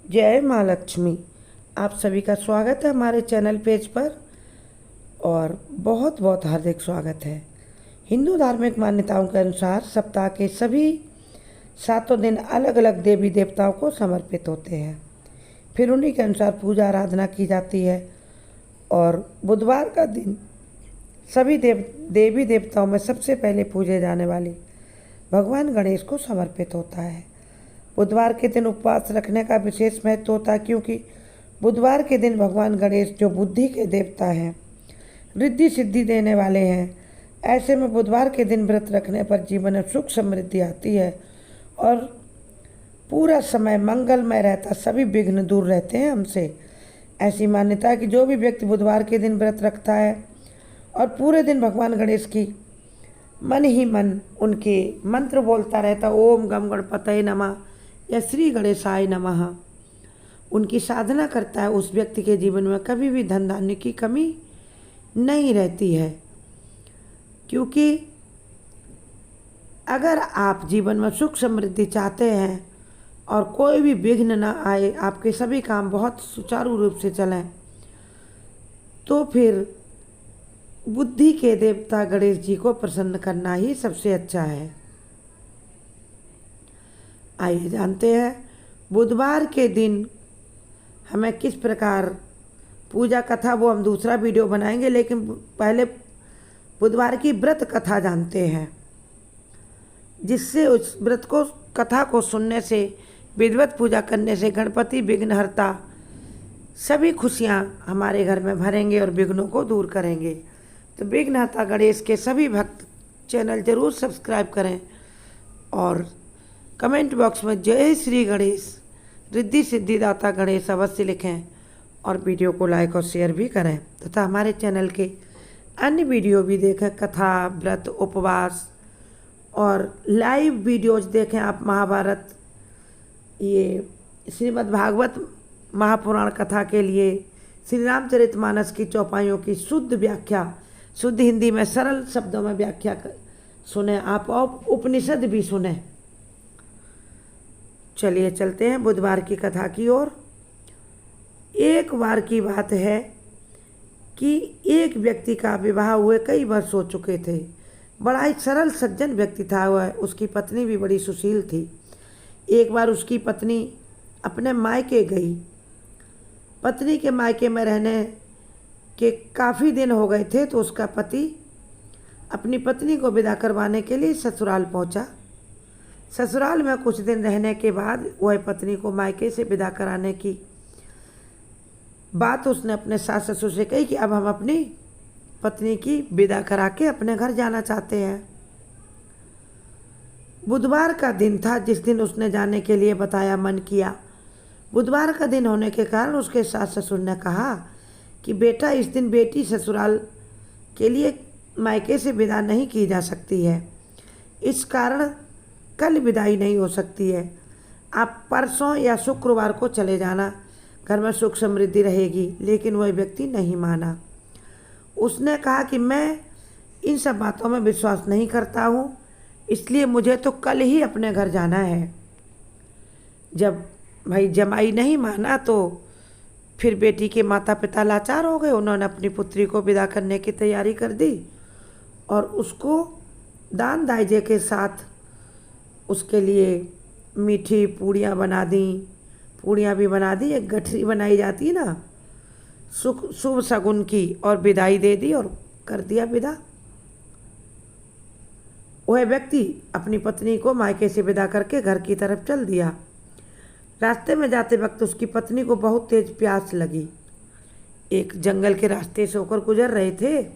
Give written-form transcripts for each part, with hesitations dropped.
जय माँ लक्ष्मी। आप सभी का स्वागत है हमारे चैनल पेज पर और बहुत बहुत हार्दिक स्वागत है। हिंदू धार्मिक मान्यताओं के अनुसार सप्ताह के सभी 7 दिन अलग अलग देवी देवताओं को समर्पित होते हैं। फिर उन्हीं के अनुसार पूजा आराधना की जाती है और बुधवार का दिन सभी देवी देवताओं में सबसे पहले पूजे जाने वाली भगवान गणेश को समर्पित होता है। बुधवार के दिन उपवास रखने का विशेष महत्व होता है, क्योंकि बुधवार के दिन भगवान गणेश जो बुद्धि के देवता हैं, रिद्धि सिद्धि देने वाले हैं, ऐसे में बुधवार के दिन व्रत रखने पर जीवन में सुख समृद्धि आती है और पूरा समय मंगलमय रहता, सभी विघ्न दूर रहते हैं हमसे। ऐसी मान्यता है कि जो भी व्यक्ति बुधवार के दिन व्रत रखता है और पूरे दिन भगवान गणेश की मन ही मन उनके मंत्र बोलता रहता, ओम गम गणपतये नमः या श्री गणेशाय नमः, उनकी साधना करता है, उस व्यक्ति के जीवन में कभी भी धन धान्य की कमी नहीं रहती है। क्योंकि अगर आप जीवन में सुख समृद्धि चाहते हैं और कोई भी विघ्न ना आए, आपके सभी काम बहुत सुचारू रूप से चलें, तो फिर बुद्धि के देवता गणेश जी को प्रसन्न करना ही सबसे अच्छा है। आइए जानते हैं बुधवार के दिन हमें किस प्रकार पूजा कथा, वो हम दूसरा वीडियो बनाएंगे, लेकिन पहले बुधवार की व्रत कथा जानते हैं, जिससे उस व्रत को कथा को सुनने से, विधिवत पूजा करने से गणपति विघ्नहर्ता सभी खुशियाँ हमारे घर में भरेंगे और विघ्नों को दूर करेंगे। तो विघ्नहर्ता गणेश के सभी भक्त चैनल जरूर सब्सक्राइब करें और कमेंट बॉक्स में जय श्री गणेश, रिद्धि सिद्धिदाता गणेश अवश्य लिखें और वीडियो को लाइक और शेयर भी करें तथा हमारे चैनल के अन्य वीडियो भी देखें, कथा, व्रत, उपवास और लाइव वीडियोज देखें आप। महाभारत, ये श्रीमद् भागवत महापुराण कथा के लिए श्री रामचरितमानस की चौपाइयों की शुद्ध व्याख्या, शुद्ध हिंदी में सरल शब्दों में व्याख्या सुने आप और उपनिषद भी सुने। चलिए चलते हैं बुधवार की कथा की ओर। एक बार की बात है कि एक व्यक्ति का विवाह हुए कई वर्ष हो चुके थे। बड़ा ही सरल सज्जन व्यक्ति था वह, उसकी पत्नी भी बड़ी सुशील थी। एक बार उसकी पत्नी अपने मायके गई। पत्नी के मायके में रहने के काफ़ी दिन हो गए थे, तो उसका पति अपनी पत्नी को विदा करवाने के लिए ससुराल पहुंचा। ससुराल में कुछ दिन रहने के बाद वह पत्नी को मायके से विदा कराने की बात उसने अपने सास ससुर से कही कि अब हम अपनी पत्नी की विदा करा के अपने घर जाना चाहते हैं। बुधवार का दिन था जिस दिन उसने जाने के लिए बताया, मन किया। बुधवार का दिन होने के कारण उसके सास ससुर ने कहा कि बेटा, इस दिन बेटी ससुराल के लिए मायके से विदा नहीं की जा सकती है, इस कारण कल विदाई नहीं हो सकती है। आप परसों या शुक्रवार को चले जाना, घर में सुख समृद्धि रहेगी। लेकिन वह व्यक्ति नहीं माना। उसने कहा कि मैं इन सब बातों में विश्वास नहीं करता हूँ, इसलिए मुझे तो कल ही अपने घर जाना है। जब भाई जमाई नहीं माना तो फिर बेटी के माता पिता लाचार हो गए। उन्होंने अपनी पुत्री को विदा करने की तैयारी कर दी और उसको दान दायजे के साथ उसके लिए मीठी पूड़ियाँ बना दी। पूड़ियाँ भी बना दी, एक गठरी बनाई जाती ना शुभ शगुन की, और विदाई दे दी और कर दिया विदा। वह व्यक्ति अपनी पत्नी को मायके से विदा करके घर की तरफ चल दिया। रास्ते में जाते वक्त उसकी पत्नी को बहुत तेज प्यास लगी। एक जंगल के रास्ते से होकर गुजर रहे थे,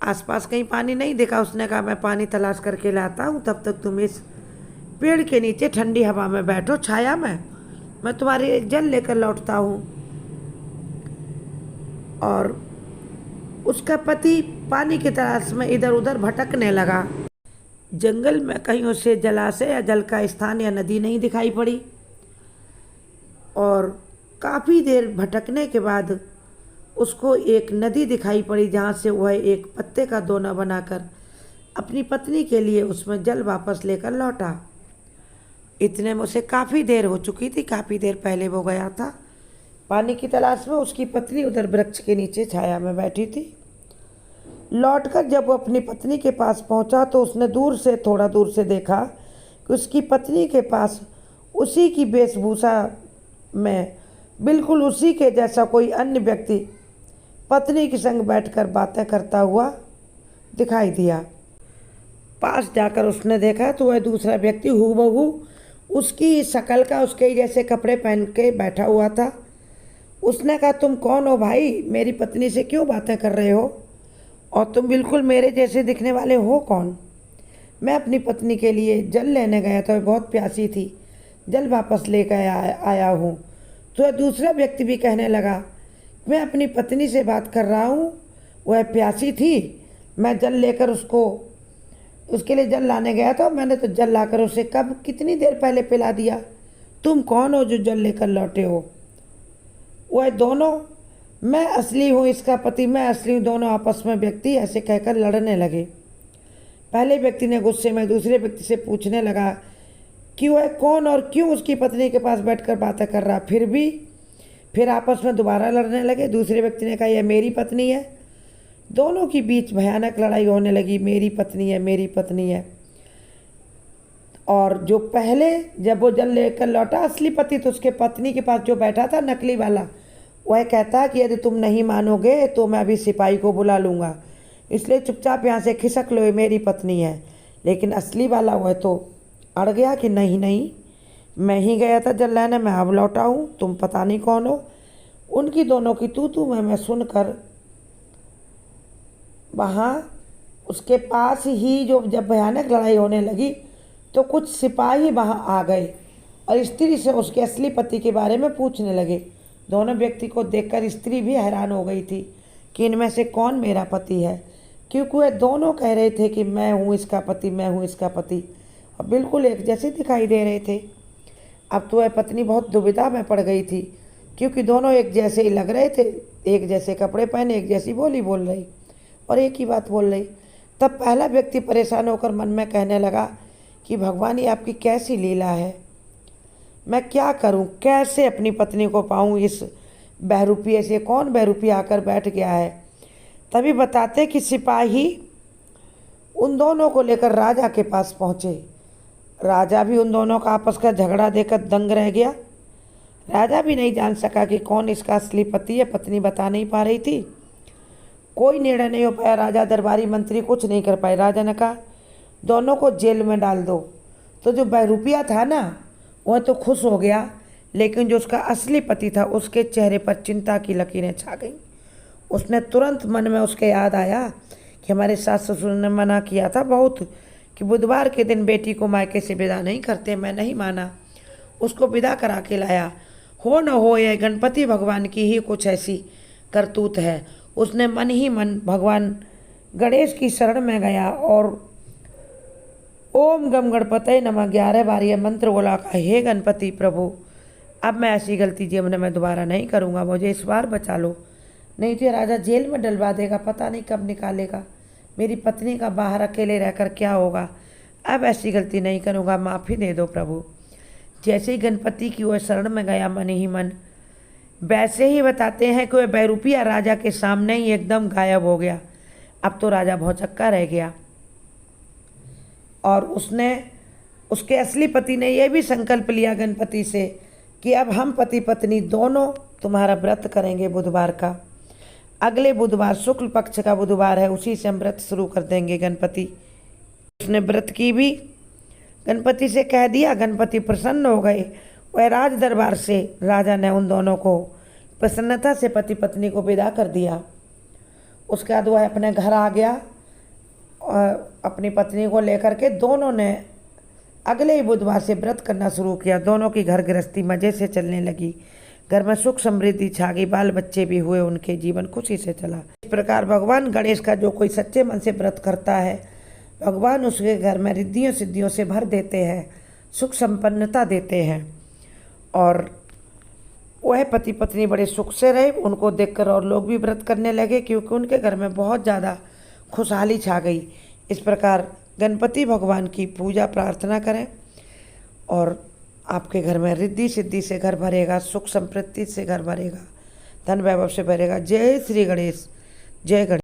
आसपास कहीं पानी नहीं दिखा। उसने कहा, मैं पानी तलाश करके लाता हूँ, तब तक तुम इस पेड़ के नीचे ठंडी हवा में बैठो, छाया में, मैं तुम्हारे जल लेकर लौटता हूँ। और उसका पति पानी की तलाश में इधर उधर भटकने लगा। जंगल में कहीं उसे जलाशय या जल का स्थान या नदी नहीं दिखाई पड़ी और काफ़ी देर भटकने के बाद उसको एक नदी दिखाई पड़ी, जहाँ से वह एक पत्ते का दोना बनाकर अपनी पत्नी के लिए उसमें जल वापस लेकर लौटा। इतने में उसे काफ़ी देर हो चुकी थी, काफ़ी देर पहले वो गया था पानी की तलाश में। उसकी पत्नी उधर वृक्ष के नीचे छाया में बैठी थी। लौटकर जब वो अपनी पत्नी के पास पहुंचा तो उसने दूर से, थोड़ा दूर से देखा कि उसकी पत्नी के पास उसी की वेशभूषा में बिल्कुल उसी के जैसा कोई अन्य व्यक्ति पत्नी के संग बैठकर बातें करता हुआ दिखाई दिया। पास जाकर उसने देखा तो वह दूसरा व्यक्ति हूबहू उसकी शक्ल का, उसके ही जैसे कपड़े पहन के बैठा हुआ था। उसने कहा, तुम कौन हो भाई? मेरी पत्नी से क्यों बातें कर रहे हो? और तुम बिल्कुल मेरे जैसे दिखने वाले हो कौन? मैं अपनी पत्नी के लिए जल लेने गया था, वह बहुत प्यासी थी, जल वापस लेकर आया हूँ। तो दूसरा व्यक्ति भी कहने लगा, मैं अपनी पत्नी से बात कर रहा हूँ, वह प्यासी थी, मैं जल लेकर उसके लिए जल लाने गया था। मैंने तो जल लाकर उसे कब, कितनी देर पहले पिला दिया। तुम कौन हो जो जल लेकर लौटे हो? वह दोनों, मैं असली हूँ इसका पति, मैं असली हूँ। दोनों आपस में व्यक्ति ऐसे कहकर लड़ने लगे। पहले व्यक्ति ने गुस्से में दूसरे व्यक्ति से पूछने लगा कि वह कौन और क्यों उसकी पत्नी के पास बैठकर बातें कर रहा। फिर आपस में दोबारा लड़ने लगे। दूसरे व्यक्ति ने कहा, यह मेरी पत्नी है। दोनों के बीच भयानक लड़ाई होने लगी, मेरी पत्नी है, मेरी पत्नी है। और जो पहले जब वो जल लेकर लौटा असली पति, तो उसके पत्नी के पास जो बैठा था नकली वाला, वह कहता कि यदि तुम नहीं मानोगे तो मैं अभी सिपाही को बुला लूँगा, इसलिए चुपचाप यहाँ से खिसक लो, ये मेरी पत्नी है। लेकिन असली वाला वह तो अड़ गया कि नहीं नहीं, मैं ही गया था जल लेने, मैं अब लौटा हूँ, तुम पता नहीं कौन हो। उनकी दोनों की तू मैं सुनकर वहाँ उसके पास ही जब भयानक लड़ाई होने लगी तो कुछ सिपाही वहाँ आ गए और स्त्री से उसके असली पति के बारे में पूछने लगे। दोनों व्यक्ति को देखकर स्त्री भी हैरान हो गई थी कि इनमें से कौन मेरा पति है, क्योंकि वे दोनों कह रहे थे कि मैं हूँ इसका पति, मैं हूँ इसका पति, और बिल्कुल एक जैसे दिखाई दे रहे थे। अब तो वह पत्नी बहुत दुविधा में पड़ गई थी, क्योंकि दोनों एक जैसे ही लग रहे थे, एक जैसे कपड़े पहने, एक जैसी बोली बोल रही और एक ही बात बोल रही। तब पहला व्यक्ति परेशान होकर मन में कहने लगा कि भगवान, ये आपकी कैसी लीला है, मैं क्या करूं, कैसे अपनी पत्नी को पाऊं? इस बहरूपी से कौन बहरूपी आकर बैठ गया है? तभी बताते कि सिपाही उन दोनों को लेकर राजा के पास पहुंचे। राजा भी उन दोनों का आपस का झगड़ा देखकर दंग रह गया। राजा भी नहीं जान सका कि कौन इसका असली पति है, पत्नी बता नहीं पा रही थी। कोई निर्णय नहीं हो पाया। राजा दरबारी मंत्री कुछ नहीं कर पाए। राजा ने कहा, दोनों को जेल में डाल दो। तो जो बहरूपिया था ना, वह तो खुश हो गया, लेकिन जो उसका असली पति था उसके चेहरे पर चिंता की लकीरें छा गईं। उसने तुरंत, मन में उसके याद आया कि हमारे सास ससुर ने मना किया था बहुत कि बुधवार के दिन बेटी को मायके से विदा नहीं करते। मैं नहीं माना, उसको विदा करा के लाया। हो न हो, यह गणपति भगवान की ही कुछ ऐसी करतूत है। उसने मन ही मन भगवान गणेश की शरण में गया और ओम गम गणपतये नमः 11 बार यह मंत्र बोला। हे गणपति प्रभु, अब मैं ऐसी गलती जीवन में दोबारा नहीं करूँगा, मुझे इस बार बचा लो, नहीं तो राजा जेल में डलवा देगा, पता नहीं कब निकालेगा, मेरी पत्नी का बाहर अकेले रहकर क्या होगा। अब ऐसी गलती नहीं करूँगा, माफ़ी दे दो प्रभु। जैसे ही गणपति की ओर शरण में गया मन ही मन, वैसे ही बताते हैं कि वह बहरूपिया राजा के सामने ही एकदम गायब हो गया। अब तो राजा भौचक्का रह गया और उसके असली पति ने यह भी संकल्प लिया गणपति से कि अब हम पति पत्नी दोनों तुम्हारा व्रत करेंगे बुधवार का। अगले बुधवार, शुक्ल पक्ष का बुधवार है, उसी से हम व्रत शुरू कर देंगे गणपति। उसने व्रत की भी गणपति से कह दिया। गणपति प्रसन्न हो गए। वह राज दरबार से राजा ने उन दोनों को प्रसन्नता से पति पत्नी को विदा कर दिया। उसके बाद वह अपने घर आ गया और अपनी पत्नी को लेकर के दोनों ने अगले ही बुधवार से व्रत करना शुरू किया। दोनों की घर गृहस्थी मज़े से चलने लगी। घर में सुख समृद्धि छा गई, बाल बच्चे भी हुए, उनके जीवन खुशी से चला। इस प्रकार भगवान गणेश का जो कोई सच्चे मन से व्रत करता है, भगवान उसके घर में रिद्धियों सिद्धियों से भर देते हैं, सुख संपन्नता देते हैं। और वह पति पत्नी बड़े सुख से रहे। उनको देखकर और लोग भी व्रत करने लगे, क्योंकि उनके घर में बहुत ज़्यादा खुशहाली छा गई। इस प्रकार गणपति भगवान की पूजा प्रार्थना करें और आपके घर में रिद्धि सिद्धि से घर भरेगा, सुख समृद्धि से घर भरेगा, धन वैभव से भरेगा। जय श्री गणेश, जय गणेश।